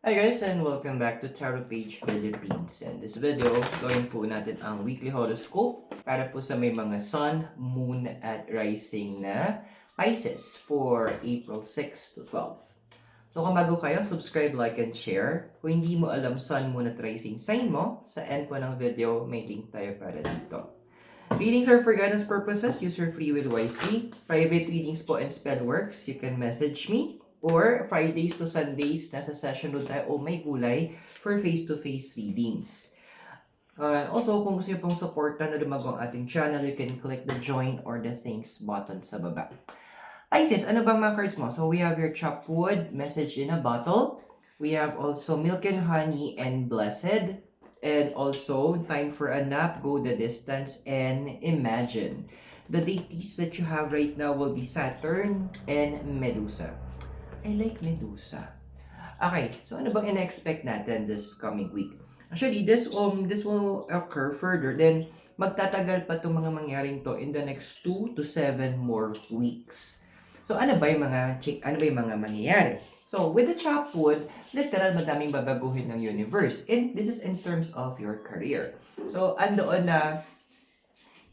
Hi guys and welcome back to Tarot Page Philippines. In this video, gawin po natin ang weekly horoscope para po sa may mga Sun, Moon at Rising na Pisces for April 6 to 12. So kung bago kayo, subscribe, like, and share. Kung hindi mo alam Sun, Moon at Rising sign mo, sa end po ng video, may link tayo para dito. Readings are for guidance purposes. Use your free will wisely. Private readings po and spell works. You can message me. Or Fridays to Sundays, nasa session doon tayo o may gulay for face-to-face readings. Also, kung gusto nyo pong supportan na lumago ang ating channel, you can click the join or the thanks button sa baba. Pisces, ano bang mga cards mo? So, we have your chopped wood, message in a bottle. We have also milk and honey and blessed. And also, time for a nap, go the distance, and imagine. The deities that you have right now will be Saturn and Medusa. I like Medusa. Okay, so ano bang in-expect natin this coming week? Actually, this will occur further. Then, magtatagal pa itong mga mangyaring to in the next 2 to 7 more weeks. So, ano ba yung mga mangyayari? So, with the chopped wood, literal madaming babaguhin ng universe. And this is in terms of your career. So, andoon na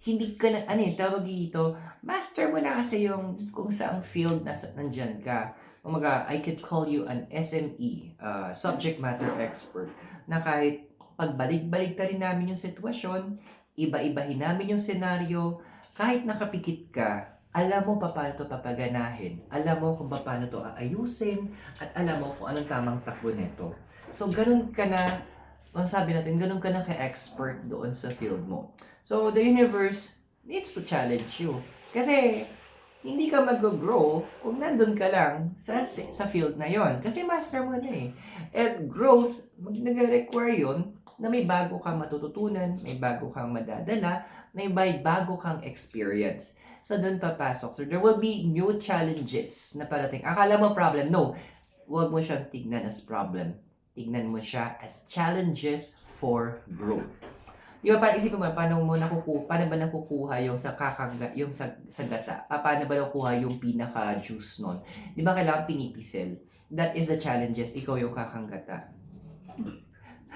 hindi ka na, tawag dito, master mo na kasi yung kung saang field nandyan ka. I could call you an SME, subject matter expert, na kahit pagbalik-balik ta rin namin yung sitwasyon, iba-ibahin namin yung senaryo, kahit nakapikit ka, alam mo paano to papaganahin, alam mo kung paano to aayusin, at alam mo kung anong tamang takbo nito. So, ganun ka na, sabi natin, ganun ka na ka-expert doon sa field mo. So, the universe needs to challenge you. Kasi, hindi ka mag-grow kung nandun ka lang sa field na yon. Kasi master mo na eh. And growth, nag-require yun na may bago kang matututunan, may bago kang madadala, may bago kang experience. So, doon papasok. So, there will be new challenges na parating. Akala mo problem? No. Huwag mo siyang tignan as problem. Tignan mo siya as challenges for growth. Di ba, parang isipin mo, paano ba nakukuha yung sa gata? Paano ba nakukuha yung pinaka-juice nun? Di ba kailangan pinipisil? That is the challenges, ikaw yung kakanggata.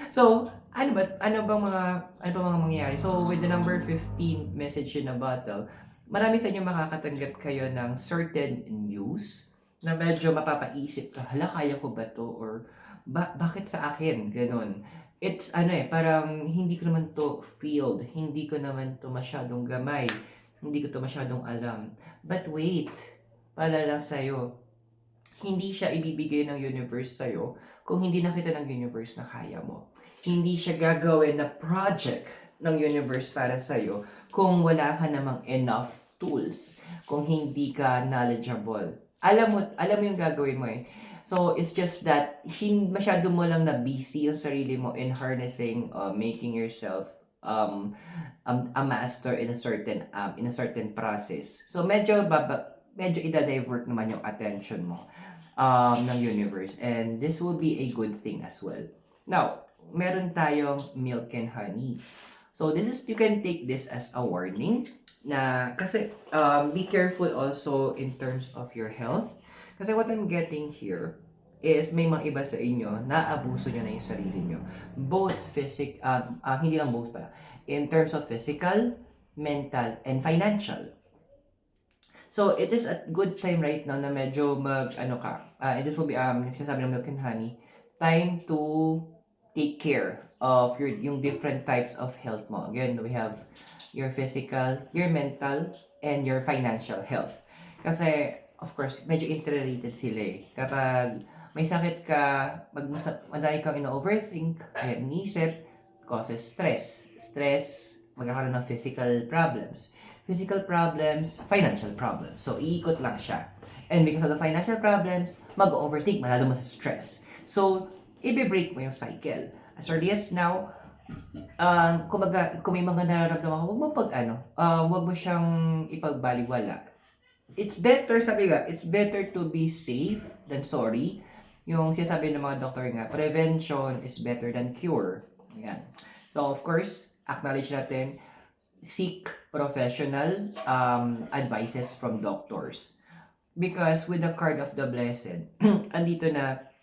So, ano bang mga mangyayari? So, with the number 15 message in a bottle, marami sa inyo makakatanggap kayo ng certain news na medyo mapapaisip ka, hala, kaya ko ba to? Or, bakit sa akin? Ganon. It's parang hindi ko naman to field, hindi ko naman to masyadong gamay, hindi ko to masyadong alam. But wait, paalala sa'yo, hindi siya ibibigay ng universe sa'yo kung hindi nakita ng universe na kaya mo. Hindi siya gagawin na project ng universe para sa'yo kung wala ka namang enough tools, kung hindi ka knowledgeable. Alam mo yung gagawin mo eh. So, it's just that masyado mo lang na busy yung sarili mo in harnessing, making yourself a master in a certain process. So, medyo ida-divert naman yung attention mo ng universe. And this will be a good thing as well. Now, meron tayong milk and honey. So, you can take this as a warning na kasi be careful also in terms of your health. Kasi what I'm getting here is may mga iba sa inyo na abuso nyo na yung sarili nyo. Both hindi lang both pala. In terms of physical, mental, and financial. So, it is a good time right now na medyo and this will be, sinasabi ng milk and honey, time to take care of yung different types of health mo. Again, we have your physical, your mental, and your financial health. Kasi, of course, medyo interrelated sila eh. Kapag may sakit ka, madami kang ino-overthink, kaya iniisip, causes stress. Stress, magkakaroon ng physical problems. Physical problems, financial problems. So, iikot lang siya. And because of the financial problems, mag-overthink, malalo mo sa stress. So, i-break mo yung cycle. As early as now, kung may mga nararamdaman ka, huwag mo siyang ipagbaliwala. It's better to be safe than sorry. Yung sinasabi ng mga doktor nga, prevention is better than cure. Ayan. So, of course, acknowledge natin, seek professional advices from doctors. Because with the card of the blessed, andito na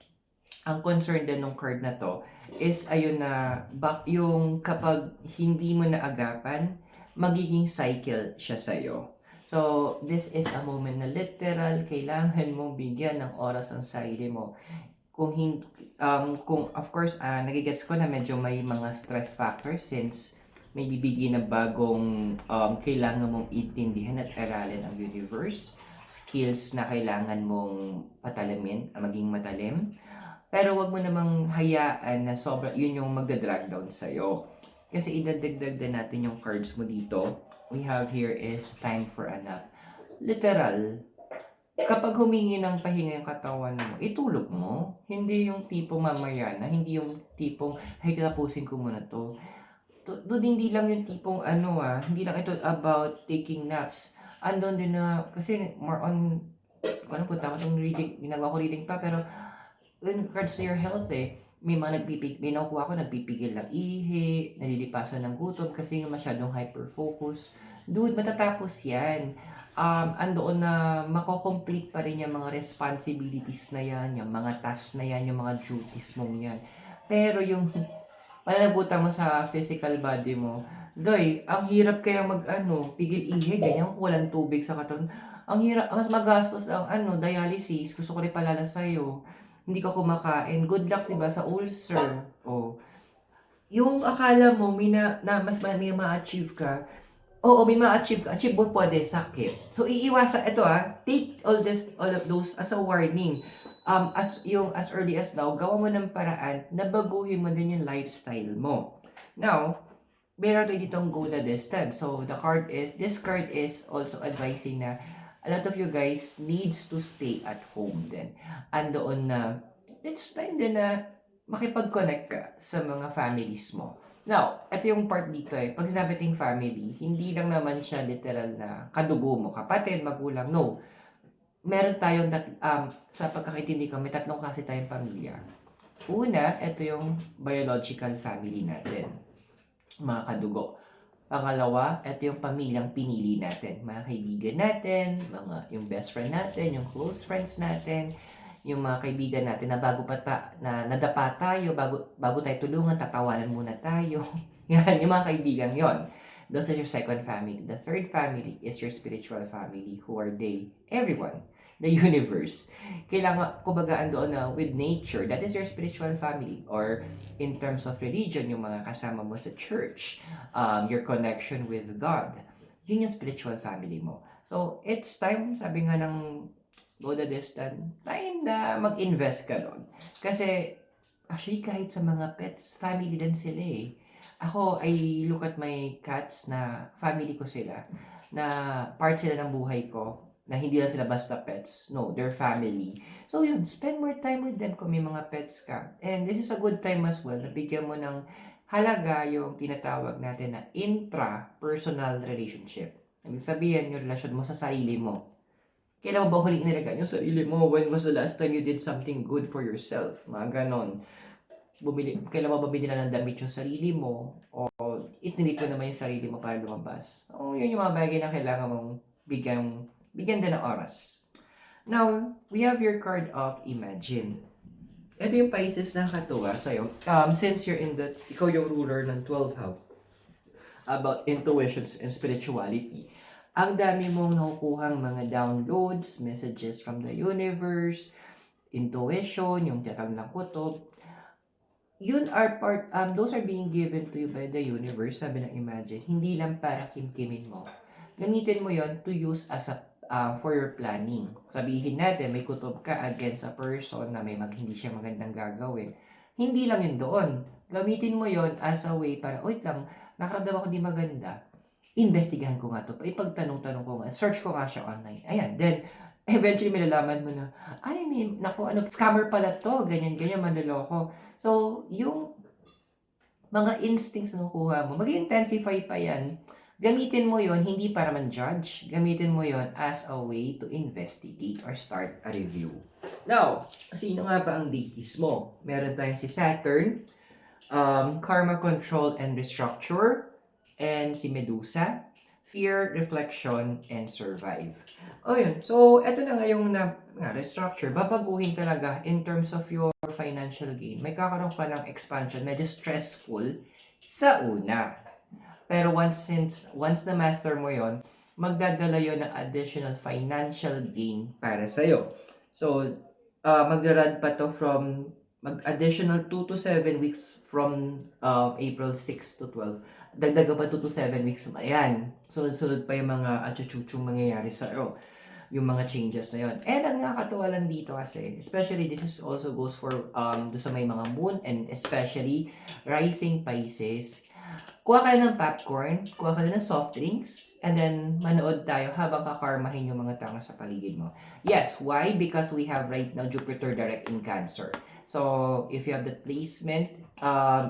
ang concern din ng card na to is ayun na yung kapag hindi mo naagapan, magiging cycle siya sa'yo. So, this is a moment na literal kailangan mong bigyan ng oras ang sarili mo. Kung of course, nagigets ko na medyo may mga stress factors since may bibigyan na bagong kailangan mong intindihan at aralin ang universe, skills na kailangan mong patalamin, maging matalim. Pero wag mo namang hayaan na sobra yun yung magda-drag down sa'yo. Kasi idadagdag din natin yung cards mo dito. We have here is time for a nap. Literal, kapag humingi ng pahinga yung katawan mo, itulog mo. Hindi yung tipong mamaya na, hindi yung tipong, ay katapusin ko muna to. Hindi lang yung tipong hindi lang ito about taking naps. Andun din na, kasi more on, ano po, tama itong reading, ginagawa ko reading pa, pero in regards to your health may mga may nakuha ko nagpipigil ng ihi, nalilipasan ng gutom kasi yung masyadong hyper-focus. Dude, matatapos yan. Andoon na mako-complete pa rin yung mga responsibilities na yan, yung mga tasks na yan, yung mga duties mong yan. Pero yung pananabutan mo sa physical body mo, Doy, ang hirap kaya pigil ihi, ganyan, walang tubig sa katawan. Ang hirap, mas magastos ang dialysis. Gusto ko rin palala sa'yo. Hindi ka kumakain. Good luck, diba, sa ulcer. Oh. Yung akala mo, mas may ma-achieve ka. Oo, may ma-achieve ka. Achieve mo pwede, sakit. So, iiwasan, ito take all of those as a warning. As early as now, gawa mo ng paraan na baguhin mo din yung lifestyle mo. Now, meron tayo ditong go the distance. So, this card is also advising na a lot of you guys needs to stay at home din. Andoon na, it's time din na makipag-connect ka sa mga families mo. Now, ito yung part dito pag sinabi ting family, hindi lang naman siya literal na kadugo mo, kapatid, magulang, no. Meron tayong, sa pagkakaintindi ko, may tatlong klase tayong pamilya. Una, ito yung biological family natin, mga kadugo. Pangalawa, ito yung pamilyang pinili natin. Mga kaibigan natin, yung best friend natin, yung close friends natin, yung mga kaibigan natin na nadapa tayo, bago tayo tulungan, tatawanan muna tayo. Yan, yung mga kaibigan yon. Those are your second family. The third family is your spiritual family. Who are they? Everyone. The universe. Kailangan, kumbaga, andoon na with nature. That is your spiritual family. Or in terms of religion, yung mga kasama mo sa church, your connection with God. Yun yung spiritual family mo. So, it's time, sabi nga ng go the distance, time na mag-invest ka doon. Kasi, actually, kahit sa mga pets, family din sila Ako, I look at my cats na family ko sila, na part sila ng buhay ko, na hindi lang sila basta pets. No, they're family. So yun, spend more time with them kung may mga pets ka. And this is a good time as well, nabigyan mo ng halaga yung tinatawag natin na intra-personal relationship. Ibig sabihin, yung relasyon mo sa sarili mo. Kailan mo ba huling inalagaan yung sarili mo? When was the last time you did something good for yourself? Mga ganon. Kailan mo ba binila ng damit yung sarili mo? O itinit mo naman yung sarili mo para lumabas? O yun yung mga bagay na kailangan mong bigyan din ng oras. Now, we have your card of Imagine. Ito yung Pisces na katuwa sa'yo. Since ikaw yung ruler ng 12 house about intuitions and spirituality, ang dami mong nakukuhang mga downloads, messages from the universe, intuition, yung tiyatag ng kutob. Those are being given to you by the universe, sabi ng Imagine. Hindi lang para kimkimin mo. Gamitin mo yon to use as for your planning. Sabihin natin, may kutob ka against a person na hindi siya magandang gagawin. Hindi lang yun doon. Gamitin mo yon as a way para, wait lang, nakaramdam ako di maganda. Investigahan ko nga to. Ipagtanong-tanong ko nga. Search ko nga siya online. Ayan. Then, eventually malalaman mo na, scammer pala to. Ganyan, manloloko. So, yung mga instincts na nakuha mo, mag-intensify pa yan. Gamitin mo yon hindi para man-judge. Gamitin mo yon as a way to investigate or start a review. Now, sino nga ba ang deities mo? Meron tayong si Saturn, Karma Control and Restructure, and si Medusa, Fear, Reflection, and Survive. O yun. So, eto na nga yung restructure. Babaguhin talaga in terms of your for financial gain, may kakaroon ka ng expansion, medyo stressful sa una. Pero once na master mo yon, magdadala yon ng additional financial gain para sa'yo. So, magra-run pa to from additional 2 to 7 weeks from April 6 to 12. Dagdaga pa 2 to 7 weeks. Ayan, sunod-sunod pa yung mga achuchuchung mangyayari sa'yo, yung mga changes na yon. And ang nakakatawa lang dito kasi, especially this is also goes for do sa may mga moon and especially rising Pisces. Kuha kayo ng popcorn, kuha kayo ng soft drinks, and then manood tayo habang kakarmahin yung mga tao sa paligid mo. Yes, why? Because we have right now Jupiter direct in Cancer. So, if you have the placement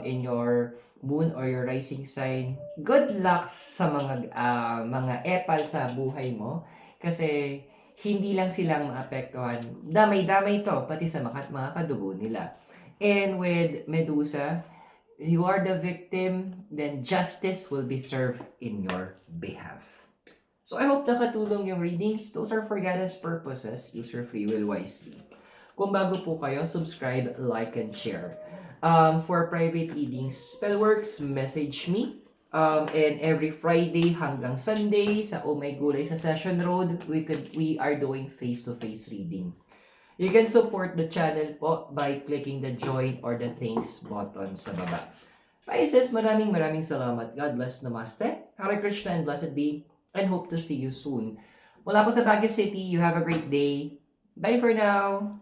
in your moon or your rising sign, good luck sa mga epal sa buhay mo kasi hindi lang silang maapektuhan. Damay-damay to, pati sa mga kadugo nila. And with Medusa, you are the victim, then justice will be served in your behalf. So I hope nakatulong yung readings. Those are for guidance purposes. Use your free will wisely. Kung bago po kayo, subscribe, like, and share. For private readings, Spellworks, message me. And every Friday hanggang Sunday sa Oh My Gulay sa Session Road, we are doing face-to-face reading. You can support the channel po by clicking the join or the thanks button sa baba. Pisces, maraming salamat. God bless, namaste. Hare Krishna and blessed be. And hope to see you soon. Mula po sa Baguio City, you have a great day. Bye for now.